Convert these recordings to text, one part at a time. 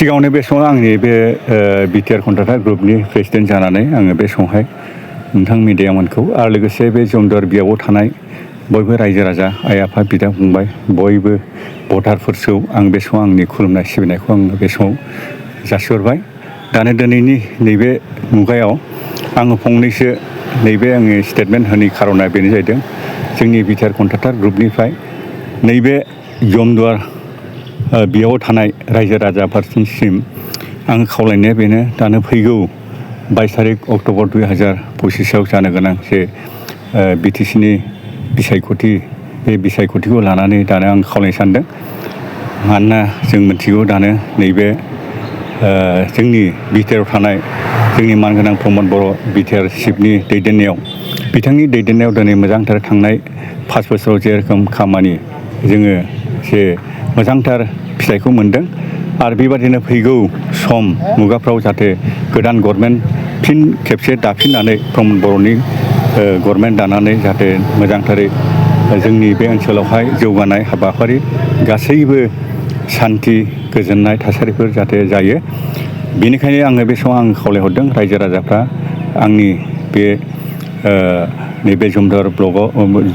सिगाङावनो बे समाव आंनि बे बिटिआर कन्ट्राक्टर ग्रुपनि प्रेसिडेन्ट जानानै आङो बे समावहाय नोंथां मिडियामोनखौ आरो लोगोसे बे जमदुवार बियाबाव थानाय बयबो रायजो राजा आइ आफा बिदा फंबाय बयबो भटारफोरखौ आं बे समाव आंनि खुलुमनाय सिबिनायखौ आं बे समाव जासिहरबाय। दानो दिनैनि नैबे मुगायाव आङो फंनैसो नैबे आङो स्टेटमेन्ट होनायनि खारना बेनो जाहैदों जोंनि बिटिआर कन्ट्राक्टर ग्रुपनिफ्राय नैबे जमदुवार बेयाव थानाय रायजो राजाफोरसिम आं खावलायनाया बेनो दानो फैगौ 22 तारिख अक्ट'बर 2025आव जानो गोनां जे बिटिसिनि बिसायख'थि बे बिसायख'थिखौ लानानै दानो आं खावलायनो सानदों। मानोना जों मिथिगौ दानो नैबे जोंनि बिटिआरआव थानाय जोंनि मानगोनां प्रमद बर' बिटिआर चिफनि दैदेननायाव बिथांनि दैदेननायाव दिनै मोजांथार थांनाय 5 बोसोराव जेरोखोम खामानि जोङो जे मोजांथार फिथाइखौ मोनदों आरो बेबादिनो फैगौ सम मुगाफ्राव जाहाथे गोदान गभर्नमेन्ट फिन खेबसे दाफिननानै प्रमद बर'नि गभर्नमेन्ट दानानै जाहाथे मोजांथारै जोंनि बे ओनसोलावहाय जौगानाय हाबाफारि गासैबो सान्थि गोजोननाय थासारिफोर जाहाथे जायो। बेनिखायनो आङो बे समाव आं खावलायहरदों रायजो राजाफ्रा आंनि बे नैबे जमदुवार ब्लकआव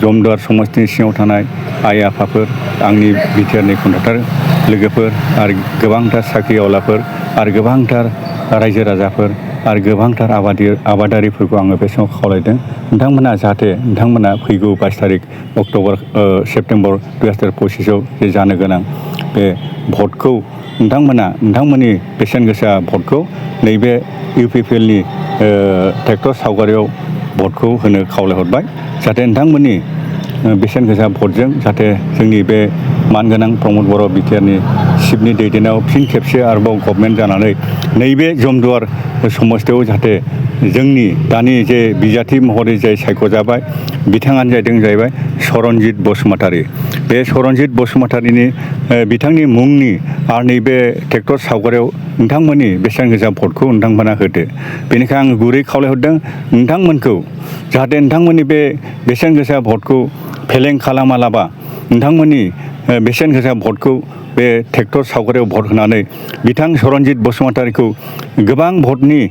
जमदुवार समस्तिनि सिङाव थानाय आइ आफाफोर आंनि बिटिआरनि कन्ट्राक्टर लोगोफोर आरो गोबांथार साख्रिआवलाफोर आरो गोबांथार रायजो राजाफोर आरो गोबांथार आबादारिफोरखौ आङो बे समाव खावलायदों नोंथांमोना जाहाथे नोंथांमोना फैगौ 22 तारिख सेप्तेम्बर 2025आव जे जानो गोनां बे भटखौ नोंथांमोननि बेसेन गोसा भटखौ नैबे इउपिपिएलनि ट्रेक्टर सावगारियाव भटखौ होनो खावलायहरबाय। जाहाथे नोंथांमोननि बेसेन गोसा भटजों जाहाथे जोंनि बे मानगोनां प्रमद बर' बिटिआरनि चिफनि दैदेननायाव फिन खेबसे आरोबाव गभर्नमेन्ट जानानै नैबे जमदुवार समस्तियाव जाहाथे जोंनि दानि जे बिजाथि महरै जाय सायख'जाबाय बिथाङानो जाहैबाय सरनजित बसुमतारी। बे सरनजित बसुमतारीनि बिथांनि मुंनि आरो नैबे ट्रेक्टर सावगारियाव नोंथांमोननि बेसेन गोसा भटखौ नोंथांमोना होदो। बेनिखायनो आं गुरै खावलायहरदों नोंथांमोनखौ जाहाथे नोंथांमोननि बे बेसेन गोसा भटखौ फेलें खालामालाबा नोंथांमोननि बेसेन गोसा भटखौ बे ट्रेक्टर सावगारियाव भट होनानै बिथां सरनजित बसुमतारीखौ गोबां भटनि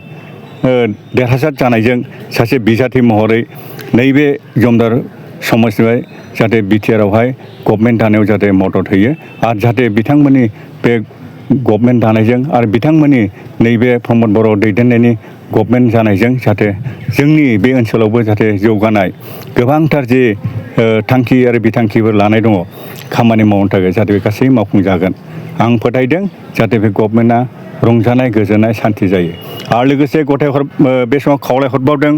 देरहासार जानायजों सासे बिजाथि महरै नैबे जमदुवार समस्तिनिफ्राय जाहाथे बिटिआरआवहाय गभर्नमेन्ट दानायाव जाहाथे मदद होयो आरो जाहाथे बिथांमोननि बे गभर्नमेन्ट दानायजों आरो बिथांमोननि नैबे प्रमद बर' दैदेननायनि गभर्नमेन्ट जानायजों जाहाथे जोंनि बे ओनसोलावबो जाहाथे जौगानाय गोबांथार जे थांखि आरो बिथांखिफोर लानाय दङ खामानि मावनो थाखाय जाहाथे बे गासै मावफुंजागोन। आं फोथायदों जाहाथे बे गभर्नमेन्टआ रंजानाय गोजोननाय सान्थि जायो आरो लोगोसे बे समाव खावलायहरबावदों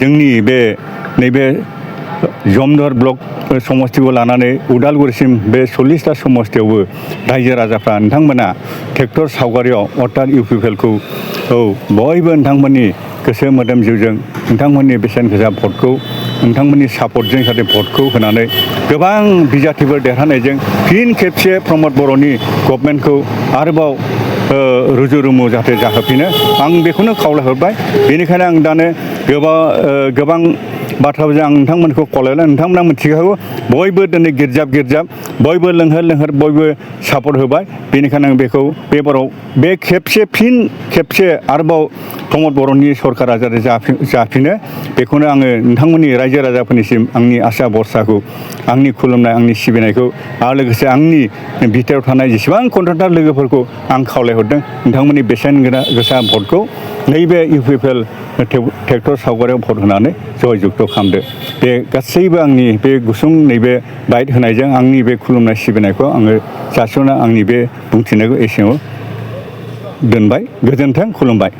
जोंनि बे नैबे जमदुवार ब्लक समस्तिखौ लानानै उदालगुरिसिम बे 40टा समस्तियावबो रायजो राजाफ्रा नोंथांमोना ट्रेक्टर सावगारियाव अर्थात इउपिपिएलखौ बयबो नोंथांमोननि गोसो मोदोम जिउजों नोंथांमोननि बेसेन गोसा भटखौ नोंथांमोननि सापर्टजों जाहाथे भटखौ होनानै गोबां बिजाथिफोर देरहानायजों फिन खेबसे प्रमद बर'नि गभर्नमेन्टखौ आरोबाव रुजु रुमु जाहाथे जाहोफिनो आं बेखौनो खावलायहरबाय। बेनिखायनो आं दानो गोबां बाथ्राजों आं नोंथांमोनखौ खावलायला नोंथांमोना मिथिखागौ बयबो दिनै गिर्जाब बयबो लोंहोर बयबो सापर्ट होबाय। बेनिखायनो आं बेखौ बेबाराव बे फिन खेबसे आरोबाव प्रमद बर'नि सरकारा जाहाथे जाफिनो बेखौनो आङो नोंथांमोननि रायजो राजाफोरनिसिम आंनि आसा भरसाखौ आंनि खुलुमनाय आंनि सिबिनायखौ आरो लोगोसे आंनि बिटिआरआव थानाय जेसेबां कन्ट्राक्टर लोगोफोरखौ आं खावलायहरदों नोंथांमोननि बेसेन गोसा भटखौ नैबे इउपिपिएल ट्रेक्टर सावगारियाव भट होनानै जय जुगथ' खालामदो। बे गासैबो आंनि बे गुसुं नैबे बाइट होनायजों आंनि बे खुलुमनाय सिबिनायखौ आङो जासिहरना आंनि बे बुंथिनायखौ एसेयाव दोनबाय। गोजोन्थों, खुलुमबाय।